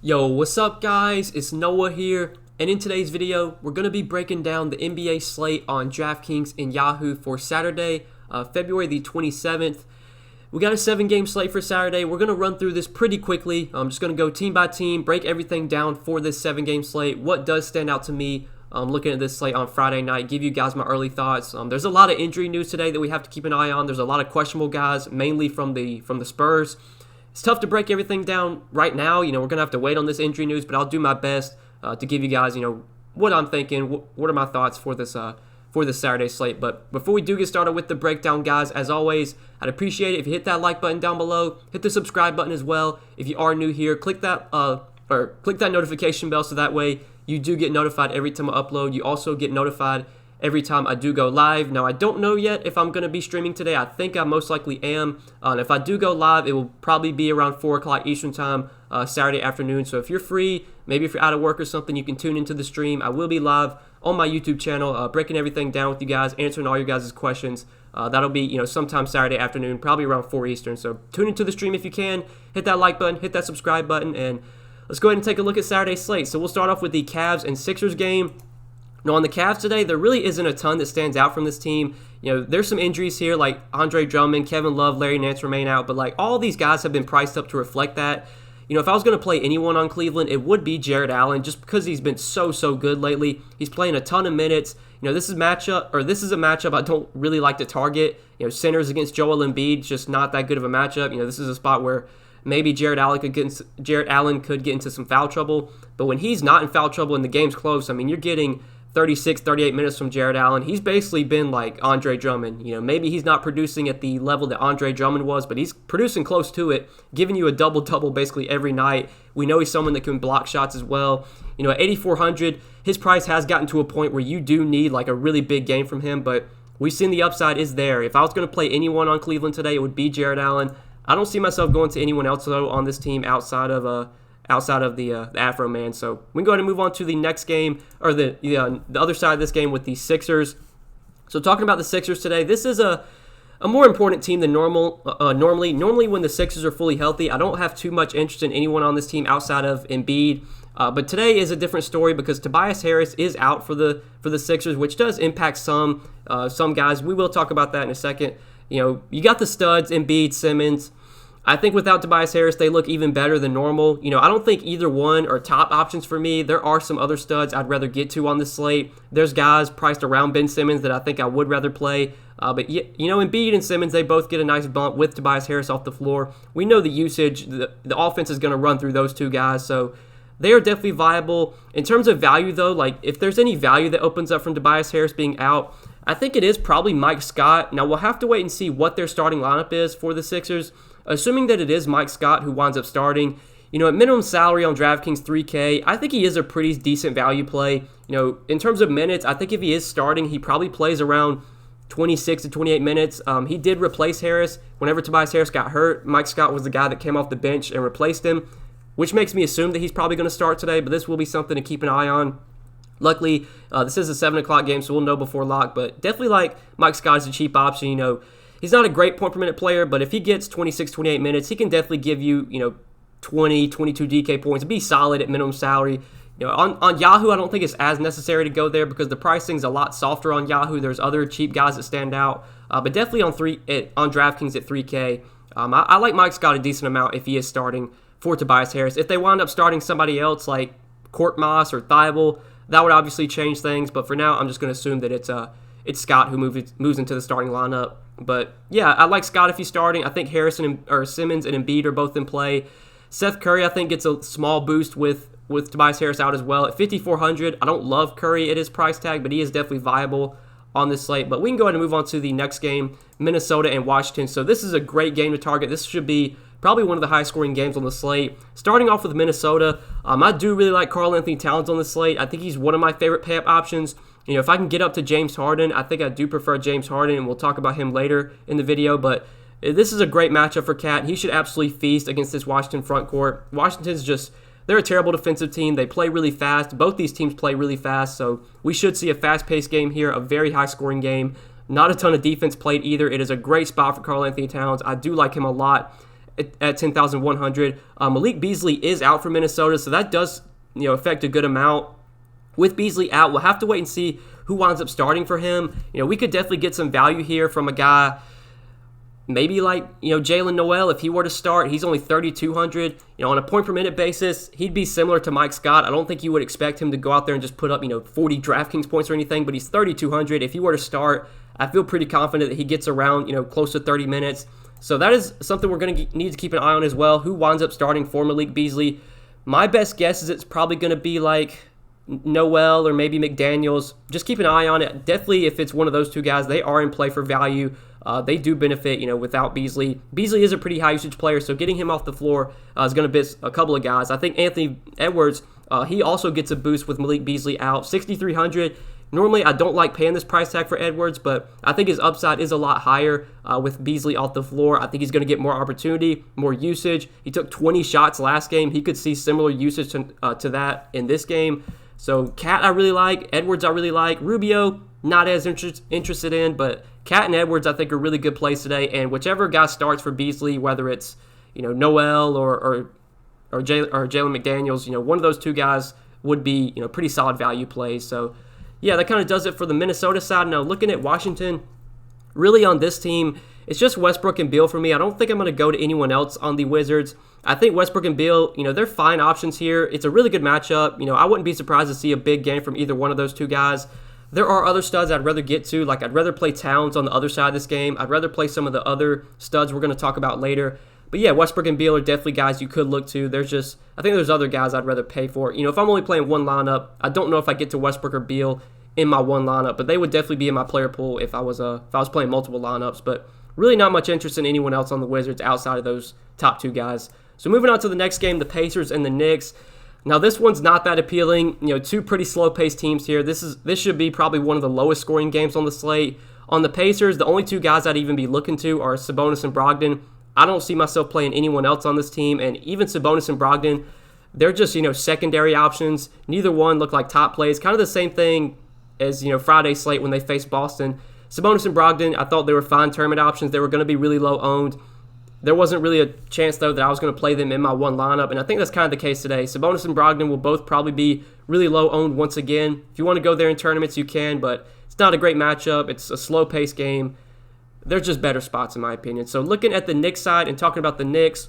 Yo, what's up guys? It's Noah here, and in today's video, we're going to be breaking down the NBA slate on Draftkings and Yahoo for Saturday, February the 27th. We got a 7-game slate for Saturday. We're going to run through this pretty quickly. I'm just going to go team by team, break everything down for this 7-game slate. What does stand out to me looking at this slate on Friday night, give you guys my early thoughts. There's a lot of injury news today that we have to keep an eye on. There's a lot of questionable guys, mainly from the Spurs. It's tough to break everything down right now. We're going to have to wait on this injury news, but I'll do my best to give you guys, what I'm thinking, what are my thoughts for this Saturday slate. But before we do get started with the breakdown, guys, as always, I'd appreciate it if you hit that like button down below, hit the subscribe button as well. If you are new here, click that notification bell so that way you do get notified every time I upload. You also get notified every time I do go live. Now, I don't know yet if I'm going to be streaming today. I think I most likely am. And if I do go live, it will probably be around 4 o'clock Eastern time, Saturday afternoon. So if you're free, maybe if you're out of work or something, you can tune into the stream. I will be live on my YouTube channel, breaking everything down with you guys, answering all your guys' questions. That'll be, sometime Saturday afternoon, probably around 4 Eastern. So tune into the stream if you can. Hit that like button, hit that subscribe button, and let's go ahead and take a look at Saturday's slate. So we'll start off with the Cavs and Sixers game. Now, on the Cavs today, there really isn't a ton that stands out from this team. There's some injuries here, like Andre Drummond, Kevin Love, Larry Nance remain out, but like all these guys have been priced up to reflect that. If I was going to play anyone on Cleveland, it would be Jared Allen, just because he's been so good lately. He's playing a ton of minutes. This is a matchup I don't really like to target. Centers against Joel Embiid, just not that good of a matchup. This is a spot where maybe Jared Allen could get into some foul trouble, but when he's not in foul trouble and the game's close, you're getting 36, 38 minutes from Jared Allen. He's basically been like Andre Drummond. Maybe he's not producing at the level that Andre Drummond was, but he's producing close to it, giving you a double-double basically every night. We know he's someone that can block shots as well. At 8,400, his price has gotten to a point where you do need like a really big game from him, but we've seen the upside is there. If I was going to play anyone on Cleveland today, it would be Jared Allen. I don't see myself going to anyone else, though, on this team outside of the Afro Man. So we can go ahead and move on to the next game, or the other side of this game with the Sixers. So talking about the Sixers today, this is a more important team than normally. Normally when the Sixers are fully healthy, I don't have too much interest in anyone on this team outside of Embiid. But today is a different story because Tobias Harris is out for the Sixers, which does impact some guys. We will talk about that in a second. You got the studs, Embiid, Simmons. I think without Tobias Harris, they look even better than normal. I don't think either one are top options for me. There are some other studs I'd rather get to on this slate. There's guys priced around Ben Simmons that I think I would rather play. But Embiid and Simmons, they both get a nice bump with Tobias Harris off the floor. We know the usage, the offense is going to run through those two guys, so they are definitely viable. In terms of value, though, like if there's any value that opens up from Tobias Harris being out, I think it is probably Mike Scott. Now, we'll have to wait and see what their starting lineup is for the Sixers. Assuming that it is Mike Scott who winds up starting, at minimum salary on DraftKings $3K, I think he is a pretty decent value play. In terms of minutes, I think if he is starting, he probably plays around 26 to 28 minutes. He did replace Harris. Whenever Tobias Harris got hurt, Mike Scott was the guy that came off the bench and replaced him, which makes me assume that he's probably going to start today, but this will be something to keep an eye on. Luckily, this is a 7 o'clock game, so we'll know before lock, but definitely like Mike Scott is a cheap option. He's not a great point per minute player, but if he gets 26, 28 minutes, he can definitely give you, 20, 22 DK points, be solid at minimum salary. On Yahoo, I don't think it's as necessary to go there because the pricing's a lot softer on Yahoo. There's other cheap guys that stand out, but definitely on DraftKings at 3K. I like Mike Scott a decent amount if he is starting for Tobias Harris. If they wind up starting somebody else like Korkmaz or Thibault, that would obviously change things, but for now, I'm just going to assume that it's Scott who moves into the starting lineup. But yeah, I like Scott if he's starting. I think Simmons and Embiid are both in play. Seth Curry, I think, gets a small boost with Tobias Harris out as well. At 5,400, I don't love Curry at his price tag, but he is definitely viable on this slate. But we can go ahead and move on to the next game, Minnesota and Washington. So this is a great game to target. This should be probably one of the high-scoring games on the slate. Starting off with Minnesota, I do really like Karl-Anthony Towns on the slate. I think he's one of my favorite pay-up options. If I can get up to James Harden, I think I do prefer James Harden, and we'll talk about him later in the video. But this is a great matchup for Cat. He should absolutely feast against this Washington front court. Washington's they're a terrible defensive team. They play really fast. Both these teams play really fast, so we should see a fast-paced game here, a very high-scoring game. Not a ton of defense played either. It is a great spot for Karl-Anthony Towns. I do like him a lot. at 10,100. Malik Beasley is out for Minnesota, so that does affect a good amount. With Beasley out, we'll have to wait and see who winds up starting for him. We could definitely get some value here from a guy maybe like Jalen Noel. If he were to start, he's only 3,200. On a point per minute basis, he'd be similar to Mike Scott. I don't think you would expect him to go out there and just put up 40 DraftKings points or anything, but he's 3,200. If he were to start, I feel pretty confident that he gets around close to 30 minutes. So that is something we're going to need to keep an eye on as well. Who winds up starting for Malik Beasley? My best guess is it's probably going to be like Noel or maybe McDaniels. Just keep an eye on it. Definitely, if it's one of those two guys, they are in play for value. They do benefit, without Beasley. Beasley is a pretty high usage player, so getting him off the floor is going to miss a couple of guys. I think Anthony Edwards, he also gets a boost with Malik Beasley out. 6,300. Normally, I don't like paying this price tag for Edwards, but I think his upside is a lot higher with Beasley off the floor. I think he's going to get more opportunity, more usage. He took 20 shots last game. He could see similar usage to that in this game. So Cat I really like. Edwards I really like. Rubio, not as interested in, but Cat and Edwards I think are really good plays today. And whichever guy starts for Beasley, whether it's Noel or Jalen McDaniels, one of those two guys would be pretty solid value plays. So yeah, that kind of does it for the Minnesota side. Now looking at Washington, really on this team, it's just Westbrook and Beal for me. I don't think I'm going to go to anyone else on the Wizards. I think Westbrook and Beal, they're fine options here. It's a really good matchup. I wouldn't be surprised to see a big game from either one of those two guys. There are other studs I'd rather get to. Like, I'd rather play Towns on the other side of this game. I'd rather play some of the other studs we're going to talk about later. But yeah, Westbrook and Beal are definitely guys you could look to. I think there's other guys I'd rather pay for. If I'm only playing one lineup, I don't know if I get to Westbrook or Beal in my one lineup, but they would definitely be in my player pool if I was playing multiple lineups. But really not much interest in anyone else on the Wizards outside of those top two guys. So moving on to the next game, the Pacers and the Knicks. Now this one's not that appealing. Two pretty slow-paced teams here. This should be probably one of the lowest scoring games on the slate. On the Pacers, the only two guys I'd even be looking to are Sabonis and Brogdon. I don't see myself playing anyone else on this team, and even Sabonis and Brogdon, they're just secondary options. Neither one look like top plays. Kind of the same thing as Friday's slate when they faced Boston. Sabonis and Brogdon, I thought they were fine tournament options. They were going to be really low owned. There wasn't really a chance, though, that I was going to play them in my one lineup, and I think that's kind of the case today. Sabonis and Brogdon will both probably be really low owned once again. If you want to go there in tournaments, you can, but it's not a great matchup. It's a slow-paced game. There's just better spots, in my opinion. So looking at the Knicks side and talking about the Knicks,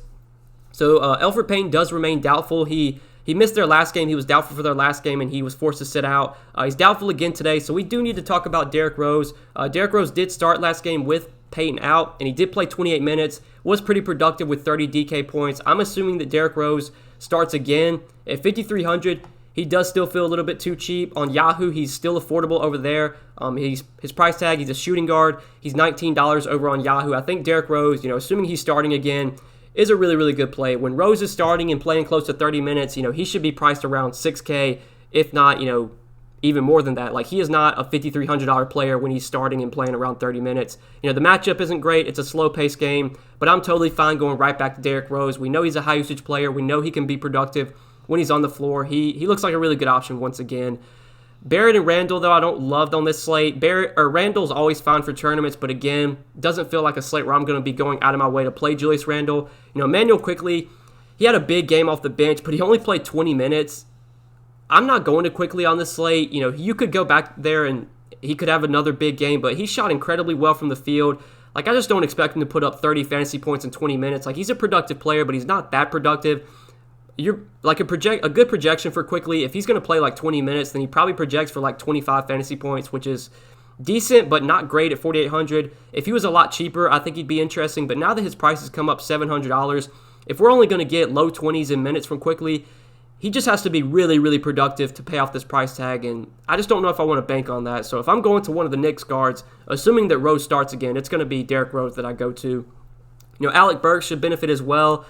so Elfrid Payton does remain doubtful. He missed their last game. He was doubtful for their last game, and he was forced to sit out. He's doubtful again today, so we do need to talk about Derrick Rose. Derrick Rose did start last game with Payton out, and he did play 28 minutes, was pretty productive with 30 DK points. I'm assuming that Derrick Rose starts again. At 5,300, he does still feel a little bit too cheap. On Yahoo, he's still affordable over there. His price tag, he's a shooting guard. He's $19 over on Yahoo. I think Derrick Rose, assuming he's starting again, is a really, really good play. When Rose is starting and playing close to 30 minutes, he should be priced around $6K, if not, even more than that. Like, he is not a $5,300 player when he's starting and playing around 30 minutes. The matchup isn't great. It's a slow-paced game, but I'm totally fine going right back to Derrick Rose. We know he's a high-usage player. We know he can be productive when he's on the floor. He looks like a really good option once again. Barrett and Randall, though, I don't love on this slate. Randall's always fine for tournaments, but again, doesn't feel like a slate where I'm going to be going out of my way to play Julius Randall. Emmanuel Quickly, he had a big game off the bench, but he only played 20 minutes. I'm not going to Quickly on this slate. You could go back there and he could have another big game, but he shot incredibly well from the field. Like, I just don't expect him to put up 30 fantasy points in 20 minutes. Like, he's a productive player, but he's not that productive. You're like a good projection for Quickly. If he's going to play like 20 minutes, then he probably projects for like 25 fantasy points, which is decent but not great at 4,800. If he was a lot cheaper, I think he'd be interesting. But now that his price has come up $700, if we're only going to get low 20s in minutes from Quickly, he just has to be really, really productive to pay off this price tag, and I just don't know if I want to bank on that. So if I'm going to one of the Knicks guards, assuming that Rose starts again, it's going to be Derrick Rose that I go to. Alec Burks should benefit as well.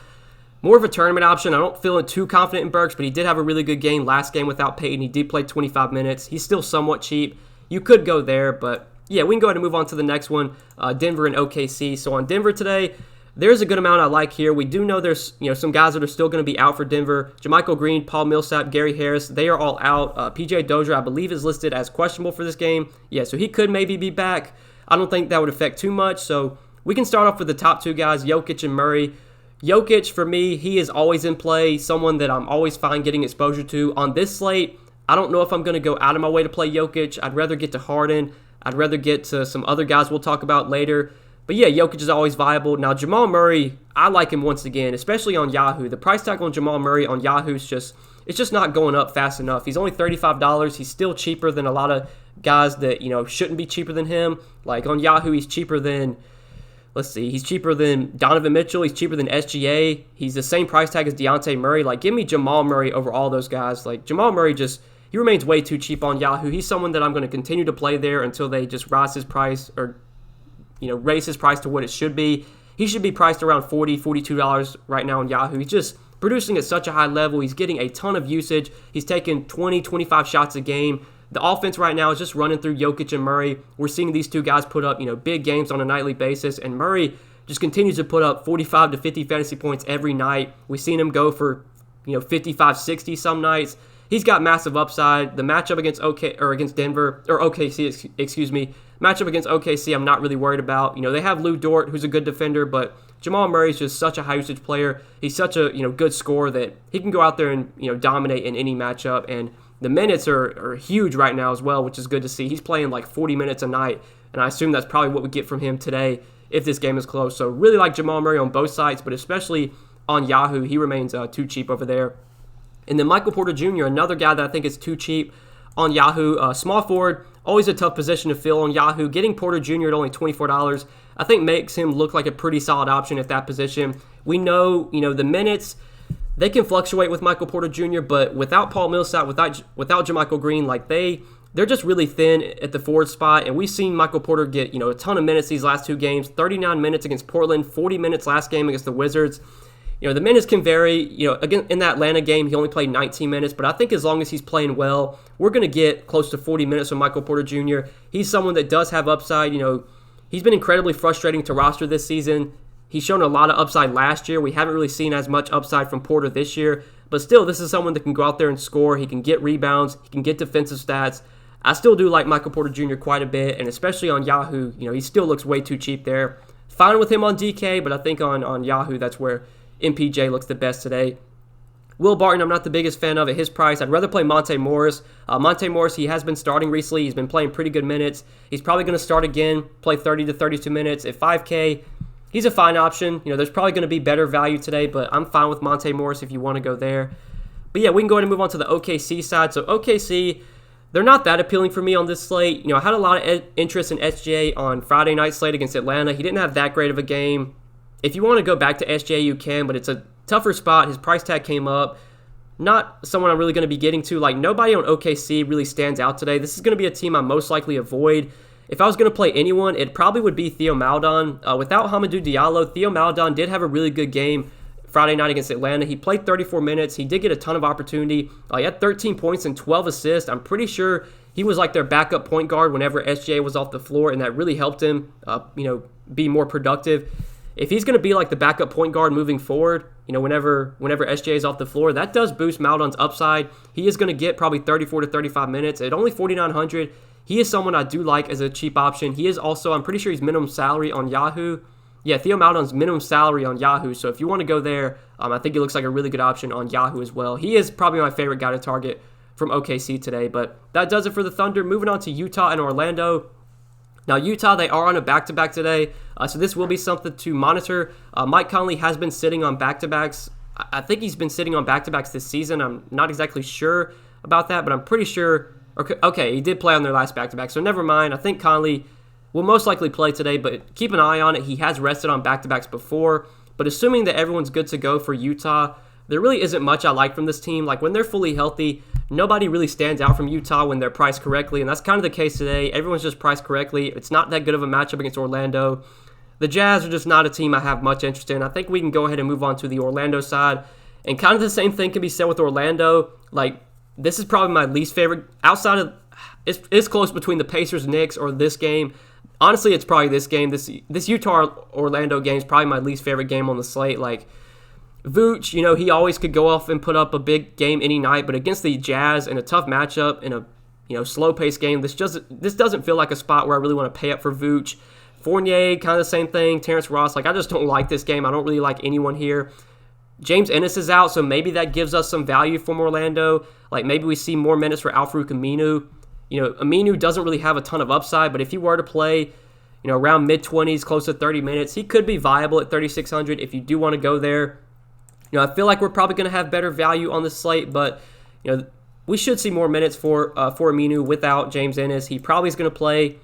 More of a tournament option. I don't feel too confident in Burks, but he did have a really good game last game without Payton. He did play 25 minutes. He's still somewhat cheap. You could go there, but yeah, we can go ahead and move on to the next one, Denver and OKC. So on Denver today, there's a good amount I like here. We do know there's some guys that are still going to be out for Denver. JaMychal Green, Paul Millsap, Gary Harris, they are all out. PJ Dozier, I believe, is listed as questionable for this game. Yeah, so he could maybe be back. I don't think that would affect too much. So we can start off with the top two guys, Jokic and Murray. Jokic, for me, he is always in play, someone that I'm always fine getting exposure to. On this slate, I don't know if I'm going to go out of my way to play Jokic. I'd rather get to Harden. I'd rather get to some other guys we'll talk about later. But yeah, Jokic is always viable. Now, Jamal Murray, I like him once again, especially on Yahoo. The price tag on Jamal Murray on Yahoo is just not going up fast enough. He's only $35. He's still cheaper than a lot of guys that, shouldn't be cheaper than him. Like on Yahoo, he's cheaper than, he's cheaper than Donovan Mitchell. He's cheaper than SGA. He's the same price tag as Dejounte Murray. Like, give me Jamal Murray over all those guys. Like, Jamal Murray he remains way too cheap on Yahoo. He's someone that I'm going to continue to play there until they just rise his price or, raise his price to what it should be. He should be priced around $40, $42 right now on Yahoo. He's just producing at such a high level. He's getting a ton of usage. He's taking 20, 25 shots a game. The offense right now is just running through Jokic and Murray. We're seeing these two guys put up, big games on a nightly basis, and Murray just continues to put up 45 to 50 fantasy points every night. We've seen him go for, 55, 60 some nights. He's got massive upside. The matchup against OKC, excuse me. Matchup against OKC, I'm not really worried about. They have Lou Dort, who's a good defender, but Jamal Murray's just such a high usage player. He's such a good scorer that he can go out there and dominate in any matchup. And the minutes are huge right now as well, which is good to see. He's playing like 40 minutes a night, and I assume that's probably what we get from him today if this game is close. So really like Jamal Murray on both sides, but especially on Yahoo, he remains too cheap over there. And then Michael Porter Jr., another guy that I think is too cheap on Yahoo. Small forward, always a tough position to fill on Yahoo. Getting Porter Jr. at only $24, I think makes him look like a pretty solid option at that position. We know, the minutes, they can fluctuate with Michael Porter Jr., but without Paul Millsap, without JaMychal Green, like they're just really thin at the forward spot, and we've seen Michael Porter get, a ton of minutes these last two games, 39 minutes against Portland, 40 minutes last game against the Wizards. The minutes can vary. Again, in that Atlanta game, he only played 19 minutes, but I think as long as he's playing well, we're going to get close to 40 minutes from Michael Porter Jr. He's someone that does have upside. He's been incredibly frustrating to roster this season. He's shown a lot of upside last year. We haven't really seen as much upside from Porter this year, but still, this is someone that can go out there and score. He can get rebounds. He can get defensive stats. I still do like Michael Porter Jr. quite a bit, and especially on Yahoo, he still looks way too cheap there. Fine with him on DK, but I think on Yahoo, that's where MPJ looks the best today. Will Barton, I'm not the biggest fan of at his price. I'd rather play Monte Morris. Monte Morris, he has been starting recently. He's been playing pretty good minutes. He's probably going to start again, play 30 to 32 minutes. At 5K, he's a fine option. There's probably going to be better value today, but I'm fine with Monte Morris if you want to go there. But yeah, we can go ahead and move on to the OKC side. So OKC, they're not that appealing for me on this slate. I had a lot of interest in SGA on Friday night slate against Atlanta. He didn't have that great of a game. If you want to go back to SGA, you can, but it's a tougher spot. His price tag came up. Not someone I'm really going to be getting to. Like, nobody on OKC really stands out today. This is going to be a team I most likely avoid. If I was going to play anyone, it probably would be Theo Maledon. Without Hamidou Diallo, Theo Maledon did have a really good game Friday night against Atlanta. He played 34 minutes. He did get a ton of opportunity. He had 13 points and 12 assists. I'm pretty sure he was like their backup point guard whenever SGA was off the floor, and that really helped him, be more productive. If he's going to be like the backup point guard moving forward, whenever SGA is off the floor, that does boost Maledon's upside. He is going to get probably 34 to 35 minutes at only $4,900. He is someone I do like as a cheap option. He is also, I'm pretty sure he's minimum salary on Yahoo. Yeah, Theo Maledon's minimum salary on Yahoo. So if you want to go there, I think he looks like a really good option on Yahoo as well. He is probably my favorite guy to target from OKC today. But that does it for the Thunder. Moving on to Utah and Orlando. Now, Utah, they are on a back-to-back today, so this will be something to monitor. Mike Conley has been sitting on back-to-backs. I think he's been sitting on back-to-backs this season. I'm not exactly sure about that, but I'm pretty sure. Okay, he did play on their last back-to-back, so never mind. I think Conley will most likely play today, but keep an eye on it. He has rested on back-to-backs before, but assuming that everyone's good to go for Utah, there really isn't much I like from this team. Like, when they're fully healthy, nobody really stands out from Utah when they're priced correctly, and that's kind of the case today. Everyone's just priced correctly. It's not that good of a matchup against Orlando. The Jazz are just not a team I have much interest in. I think we can go ahead and move on to the Orlando side, and kind of the same thing can be said with Orlando. Like, this is probably my least favorite. Outside of, it's close between the Pacers, Knicks, or this game. Honestly, it's probably this game. This Utah-Orlando game is probably my least favorite game on the slate. Like, Vooch, he always could go off and put up a big game any night, but against the Jazz in a tough matchup in a slow-paced game, this doesn't feel like a spot where I really want to pay up for Vooch. Fournier, kind of the same thing. Terrence Ross, like I just don't like this game. I don't really like anyone here. James Ennis is out, so maybe that gives us some value from Orlando. Like maybe we see more minutes for Al-Farouq Aminu. Aminu doesn't really have a ton of upside, but if he were to play, around mid-20s, close to 30 minutes, he could be viable at 3,600 if you do want to go there. I feel like we're probably going to have better value on the slate, but we should see more minutes for Aminu without James Ennis. He probably is going to play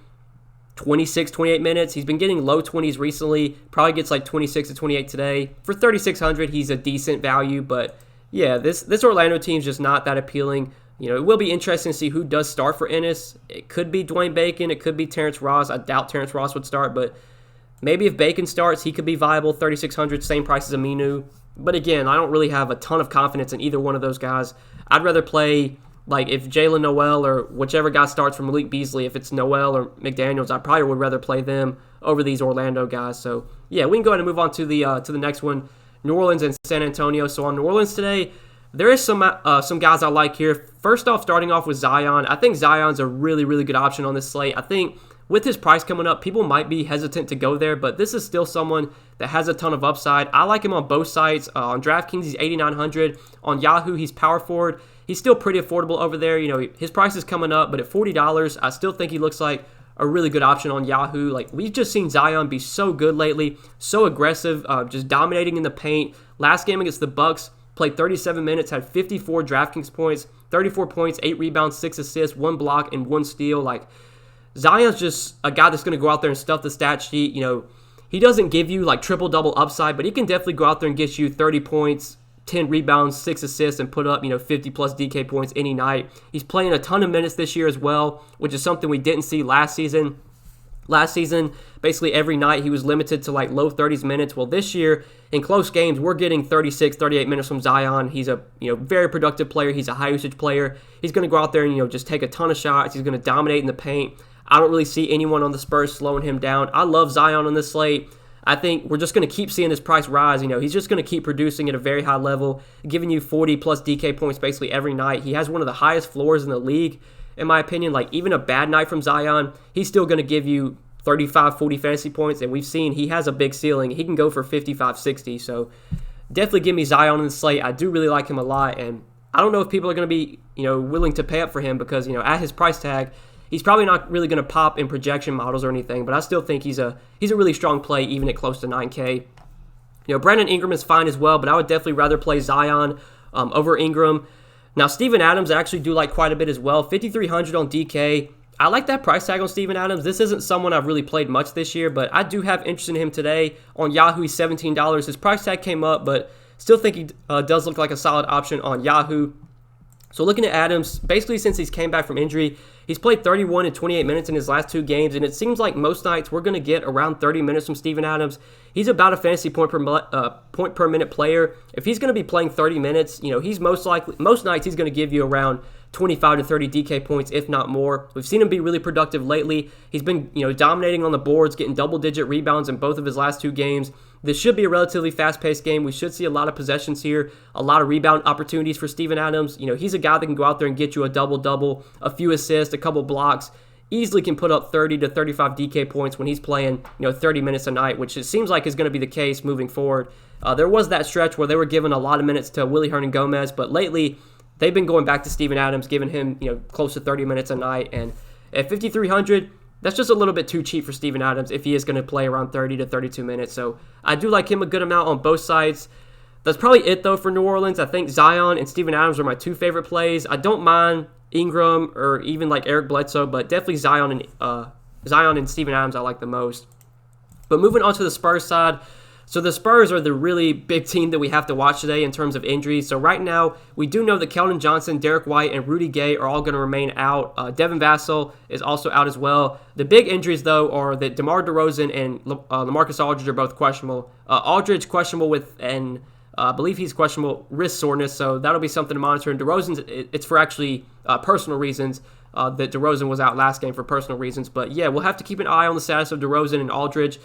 26, 28 minutes. He's been getting low 20s recently. Probably gets like 26 to 28 today. For 3,600, he's a decent value, but yeah, this Orlando team's just not that appealing. It will be interesting to see who does start for Ennis. It could be Dwayne Bacon. It could be Terrence Ross. I doubt Terrence Ross would start, but maybe if Bacon starts, he could be viable. 3,600, same price as Aminu. But again, I don't really have a ton of confidence in either one of those guys. I'd rather play, like, if Jalen Noel or whichever guy starts from Malik Beasley, if it's Noel or McDaniels, I probably would rather play them over these Orlando guys. So, yeah, we can go ahead and move on to the next one, New Orleans and San Antonio. So on New Orleans today, there is some guys I like here. First off, starting off with Zion. I think Zion's a really, really good option on this slate. I think with his price coming up, people might be hesitant to go there, but this is still someone that has a ton of upside. I like him on both sides. On DraftKings, he's 8,900. On Yahoo, he's power forward. He's still pretty affordable over there. His price is coming up, but at $40, I still think he looks like a really good option on Yahoo. Like, we've just seen Zion be so good lately, so aggressive, just dominating in the paint. Last game against the Bucks, played 37 minutes, had 54 DraftKings points, 34 points, 8 rebounds, 6 assists, 1 block, and 1 steal. Like, Zion's just a guy that's going to go out there and stuff the stat sheet. He doesn't give you like triple-double upside, but he can definitely go out there and get you 30 points, 10 rebounds, 6 assists, and put up 50-plus DK points any night. He's playing a ton of minutes this year as well, which is something we didn't see last season. Last season, basically every night he was limited to like low 30s minutes. Well, this year, in close games, we're getting 36, 38 minutes from Zion. He's a very productive player. He's a high-usage player. He's going to go out there and just take a ton of shots. He's going to dominate in the paint. I don't really see anyone on the Spurs slowing him down. I love Zion on this slate. I think we're just going to keep seeing his price rise. He's just going to keep producing at a very high level, giving you 40-plus DK points basically every night. He has one of the highest floors in the league, in my opinion. Like, even a bad night from Zion, he's still going to give you 35, 40 fantasy points, and we've seen he has a big ceiling. He can go for 55, 60, so definitely give me Zion on the slate. I do really like him a lot, and I don't know if people are going to be willing to pay up for him because at his price tag, he's probably not really going to pop in projection models or anything, but I still think he's a really strong play even at close to 9K. Brandon Ingram is fine as well, but I would definitely rather play Zion over Ingram. Now, Steven Adams I actually do like quite a bit as well. 5,300 on DK. I like that price tag on Steven Adams. This isn't someone I've really played much this year, but I do have interest in him today. On Yahoo, he's $17. His price tag came up, but still think he does look like a solid option on Yahoo. So looking at Adams, basically since he's came back from injury, he's played 31 and 28 minutes in his last 2 games, and it seems like most nights we're going to get around 30 minutes from Steven Adams. He's about a fantasy point per minute player. If he's going to be playing 30 minutes, he's most nights he's going to give you around 25 to 30 DK points, if not more. We've seen him be really productive lately. He's been, dominating on the boards, getting double-digit rebounds in both of his last 2 games. This should be a relatively fast-paced game. We should see a lot of possessions here, a lot of rebound opportunities for Steven Adams. He's a guy that can go out there and get you a double-double, a few assists, a couple blocks. Easily can put up 30 to 35 DK points when he's playing, 30 minutes a night, which it seems like is going to be the case moving forward. There was that stretch where they were giving a lot of minutes to Willie Hernan-Gomez, but lately they've been going back to Steven Adams, giving him, close to 30 minutes a night. And at 5,300, that's just a little bit too cheap for Steven Adams if he is going to play around 30 to 32 minutes. So I do like him a good amount on both sides. That's probably it, though, for New Orleans. I think Zion and Steven Adams are my 2 favorite plays. I don't mind Ingram or even like Eric Bledsoe, but definitely Zion and Steven Adams I like the most. But moving on to the Spurs side, so the Spurs are the really big team that we have to watch today in terms of injuries. So right now, we do know that Keldon Johnson, Derek White, and Rudy Gay are all going to remain out. Devin Vassell is also out as well. The big injuries, though, are that DeMar DeRozan and LaMarcus Aldridge are both questionable. Aldridge questionable with, and I believe he's questionable wrist soreness, so that'll be something to monitor. And DeRozan's, it's for actually personal reasons. That DeRozan was out last game for personal reasons. But yeah, we'll have to keep an eye on the status of DeRozan and Aldridge.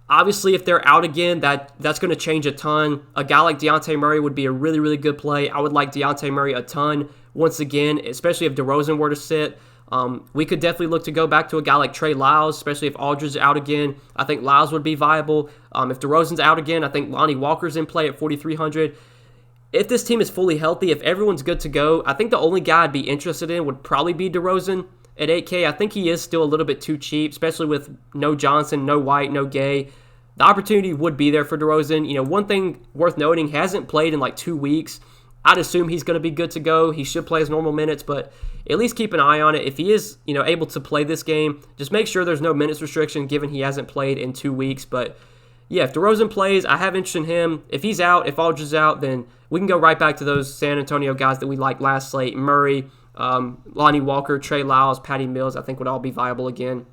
Obviously, if they're out again, that's going to change a ton. A guy like Dejounte Murray would be a really, really good play. I would like Dejounte Murray a ton once again, especially if DeRozan were to sit. We could definitely look to go back to a guy like Trey Lyles, especially if Aldridge is out again. I think Lyles would be viable. If DeRozan's out again, I think Lonnie Walker's in play at 4,300. If this team is fully healthy, if everyone's good to go, I think the only guy I'd be interested in would probably be DeRozan at 8K. I think he is still a little bit too cheap, especially with no Johnson, no White, no Gay. The opportunity would be there for DeRozan. One thing worth noting, he hasn't played in like 2 weeks. I'd assume he's going to be good to go. He should play his normal minutes, but at least keep an eye on it. If he is, able to play this game, just make sure there's no minutes restriction given he hasn't played in 2 weeks. But yeah, if DeRozan plays, I have interest in him. If he's out, if Aldridge is out, then we can go right back to those San Antonio guys that we liked last slate. Murray, Lonnie Walker, Trey Lyles, Patty Mills, I think would all be viable again,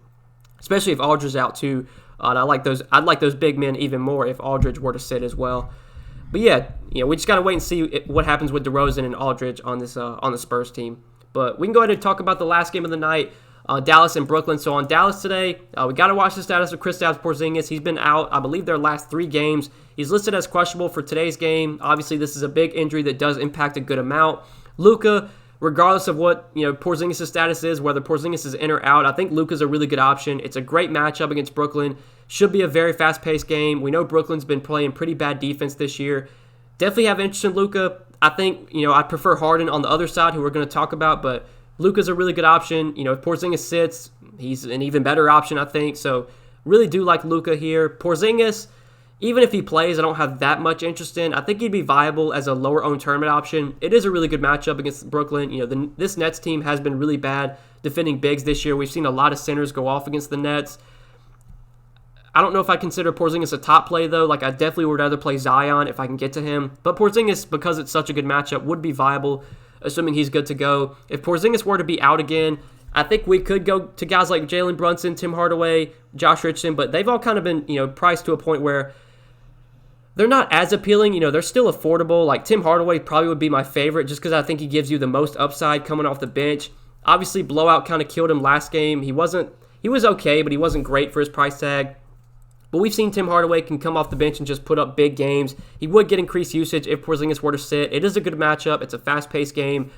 especially if Aldridge is out too. I'd like those big men even more if Aldridge were to sit as well. But yeah, we just got to wait and see what happens with DeRozan and Aldridge on the Spurs team. But we can go ahead and talk about the last game of the night, Dallas and Brooklyn. So on Dallas today, we got to watch the status of Kristaps Porzingis. He's been out, I believe, their last 3 games. He's listed as questionable for today's game. Obviously, this is a big injury that does impact a good amount. Luka, regardless of what Porzingis' status is, whether Porzingis is in or out, I think Luka's a really good option. It's a great matchup against Brooklyn. Should be a very fast-paced game. We know Brooklyn's been playing pretty bad defense this year. Definitely have interest in Luka. I think, I prefer Harden on the other side, who we're going to talk about, but Luka's a really good option. If Porzingis sits, he's an even better option, I think. So really do like Luka here. Porzingis, even if he plays, I don't have that much interest in. I think he'd be viable as a lower-owned tournament option. It is a really good matchup against Brooklyn. This Nets team has been really bad defending bigs this year. We've seen a lot of centers go off against the Nets. I don't know if I consider Porzingis a top play, though. I definitely would rather play Zion if I can get to him. But Porzingis, because it's such a good matchup, would be viable, assuming he's good to go. If Porzingis were to be out again, I think we could go to guys like Jalen Brunson, Tim Hardaway, Josh Richardson, but they've all kind of been, priced to a point where they're not as appealing. They're still affordable. Tim Hardaway probably would be my favorite just because I think he gives you the most upside coming off the bench. Obviously, blowout kind of killed him last game. He was okay, but he wasn't great for his price tag. But we've seen Tim Hardaway can come off the bench and just put up big games. He would get increased usage if Porzingis were to sit. It is a good matchup. It's a fast-paced game.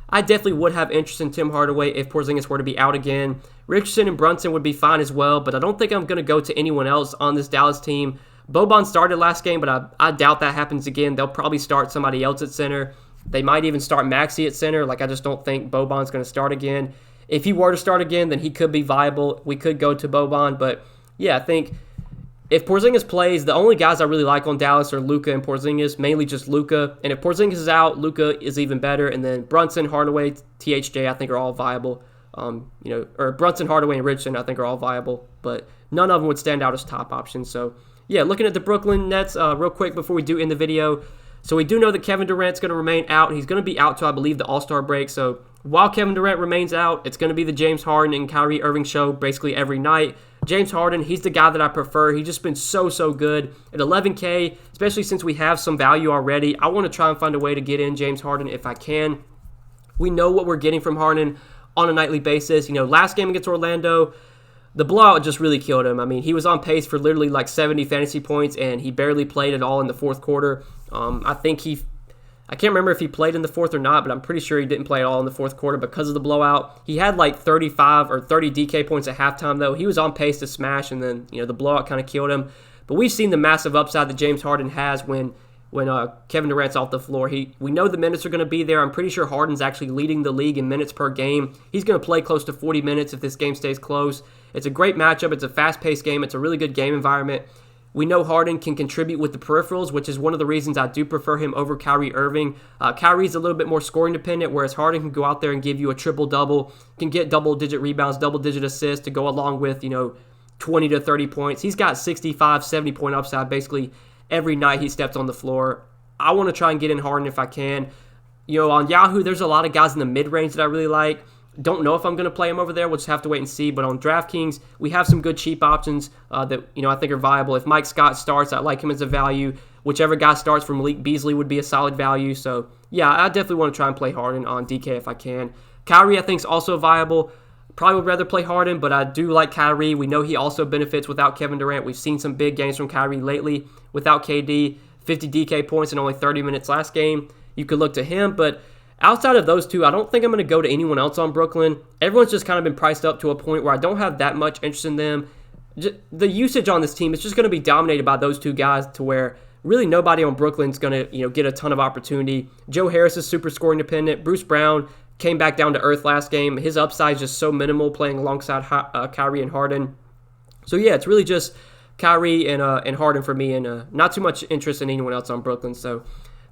I definitely would have interest in Tim Hardaway if Porzingis were to be out again. Richardson and Brunson would be fine as well, but I don't think I'm going to go to anyone else on this Dallas team. Boban started last game, but I doubt that happens again. They'll probably start somebody else at center. They might even start Maxey at center. I just don't think Boban's going to start again. If he were to start again, then he could be viable. We could go to Boban, but yeah, I think if Porzingis plays, the only guys I really like on Dallas are Luka and Porzingis, mainly just Luka. And if Porzingis is out, Luka is even better. And then Brunson, Hardaway, THJ, I think are all viable. Or Brunson, Hardaway, and Richardson, I think are all viable. But none of them would stand out as top options. So, yeah, looking at the Brooklyn Nets real quick before we do end the video. So we do know that Kevin Durant's going to remain out. He's going to be out till, I believe, the All-Star break. So while Kevin Durant remains out, it's going to be the James Harden and Kyrie Irving show basically every night. James Harden, he's the guy that I prefer. He's just been so good. At 11K, especially since we have some value already, I want to try and find a way to get in James Harden if I can. We know what we're getting from Harden on a nightly basis. Last game against Orlando, the blowout just really killed him. I mean, he was on pace for literally 70 fantasy points, and he barely played at all in the fourth quarter. I can't remember if he played in the fourth or not, but I'm pretty sure he didn't play at all in the fourth quarter because of the blowout. He had 35 or 30 DK points at halftime, though. He was on pace to smash, and then the blowout kind of killed him. But we've seen the massive upside that James Harden has when Kevin Durant's off the floor. We know the minutes are going to be there. I'm pretty sure Harden's actually leading the league in minutes per game. He's going to play close to 40 minutes if this game stays close. It's a great matchup. It's a fast-paced game. It's a really good game environment. We know Harden can contribute with the peripherals, which is one of the reasons I do prefer him over Kyrie Irving. Kyrie's a little bit more scoring dependent, whereas Harden can go out there and give you a triple-double, can get double-digit rebounds, double-digit assists to go along with, 20 to 30 points. He's got 65, 70-point upside basically every night he steps on the floor. I want to try and get in Harden if I can. On Yahoo, there's a lot of guys in the mid-range that I really like. Don't know if I'm going to play him over there. We'll just have to wait and see. But on Draftkings, we have some good cheap options that I think are viable. If Mike Scott starts, I like him as a value. Whichever guy starts from Malik Beasley would be a solid value. So, yeah, I definitely want to try and play Harden on DK if I can. Kyrie, I think, is also viable. Probably would rather play Harden, but I do like Kyrie. We know he also benefits without Kevin Durant. We've seen some big games from Kyrie lately without KD. 50 DK points in only 30 minutes last game. You could look to him, but Outside of those two, I don't think I'm going to go to anyone else on Brooklyn. Everyone's just kind of been priced up to a point where I don't have that much interest in them. The usage on this team is just going to be dominated by those two guys to where really nobody on Brooklyn's going to get a ton of opportunity. Joe Harris is super scoring dependent. Bruce Brown came back down to earth last game. His upside is just so minimal playing alongside Kyrie and Harden. So yeah, it's really just Kyrie and Harden for me, and not too much interest in anyone else on Brooklyn. So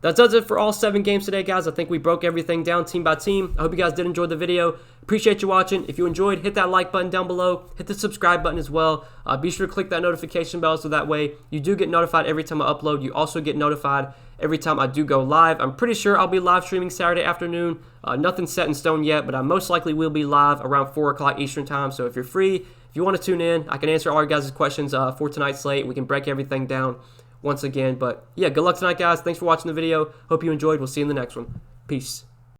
that does it for all 7 games today, guys. I think we broke everything down team by team. I hope you guys did enjoy the video. Appreciate you watching. If you enjoyed, hit that like button down below. Hit the subscribe button as well. Be sure to click that notification bell so that way you do get notified every time I upload. You also get notified every time I do go live. I'm pretty sure I'll be live streaming Saturday afternoon. Nothing's set in stone yet, but I most likely will be live around 4 o'clock Eastern time. So if you're free, if you want to tune in, I can answer all your guys' questions for tonight's slate. We can break everything down once again. But yeah, good luck tonight, guys. Thanks for watching the video. Hope you enjoyed. We'll see you in the next one. Peace.